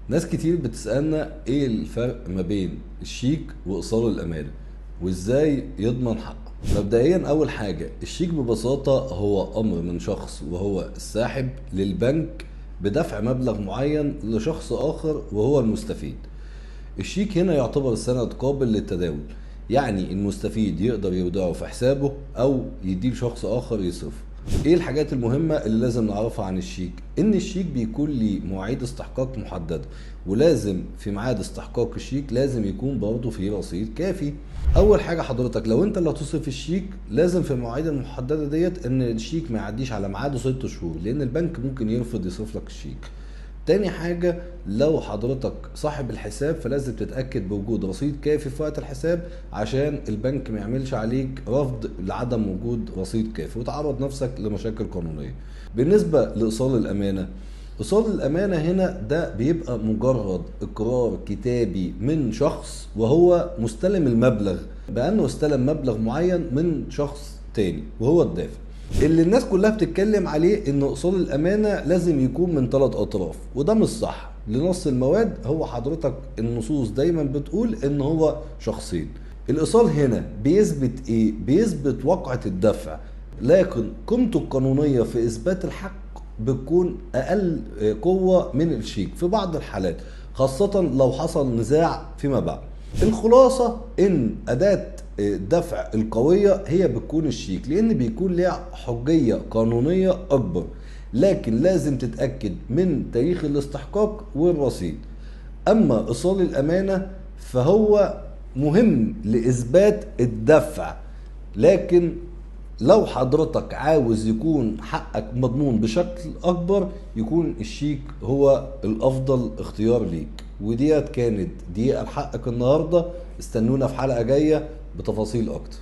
ناس كتير بتسألنا ايه الفرق ما بين الشيك وايصال الامانة وازاي يضمن حقه. مبدئيا اول حاجة، الشيك ببساطة هو امر من شخص وهو الساحب للبنك بدفع مبلغ معين لشخص اخر وهو المستفيد. الشيك هنا يعتبر سند قابل للتداول، يعني المستفيد يقدر يودعه في حسابه او يديه لشخص اخر يصرفه. ايه الحاجات المهمة اللي لازم نعرفها عن الشيك؟ ان الشيك بيكون ليه مواعيد استحقاق محددة، ولازم في ميعاد استحقاق الشيك لازم يكون برضه فيه رصيد كافي. اول حاجة حضرتك لو انت اللي هتصرف الشيك، لازم في المواعيد المحددة ديت ان الشيك ما يعديش على ميعاده 6 شهور، لان البنك ممكن يرفض يصرف لك الشيك. تاني حاجة، لو حضرتك صاحب الحساب فلازم تتأكد بوجود رصيد كافي في وقت الحساب، عشان البنك ما يعملش عليك رفض لعدم وجود رصيد كافي وتعرض نفسك لمشاكل قانونية. بالنسبة لإيصال الأمانة، إيصال الأمانة هنا ده بيبقى مجرد إقرار كتابي من شخص وهو مستلم المبلغ بأنه استلم مبلغ معين من شخص تاني وهو الدافع. اللي الناس كلها بتتكلم عليه ان اصول الامانه لازم يكون من 3 اطراف، وده مش صح. لنص المواد هو حضرتك النصوص دايما بتقول ان هو شخصين. الايصال هنا بيثبت ايه؟ بيثبت وقعة الدفع، لكن قيمته القانونيه في اثبات الحق بتكون اقل قوه من الشيك في بعض الحالات، خاصه لو حصل نزاع فيما بعد. الخلاصة ان اداة الدفع القوية هي بتكون الشيك، لان بيكون ليها حجية قانونية اكبر، لكن لازم تتأكد من تاريخ الاستحقاق والرصيد. اما ايصال الامانة فهو مهم لاثبات الدفع، لكن لو حضرتك عاوز يكون حقك مضمون بشكل اكبر يكون الشيك هو الافضل اختيار ليك. وديت كانت دقيقة لحقك النهاردة، استنونا في حلقة جاية بتفاصيل اكتر.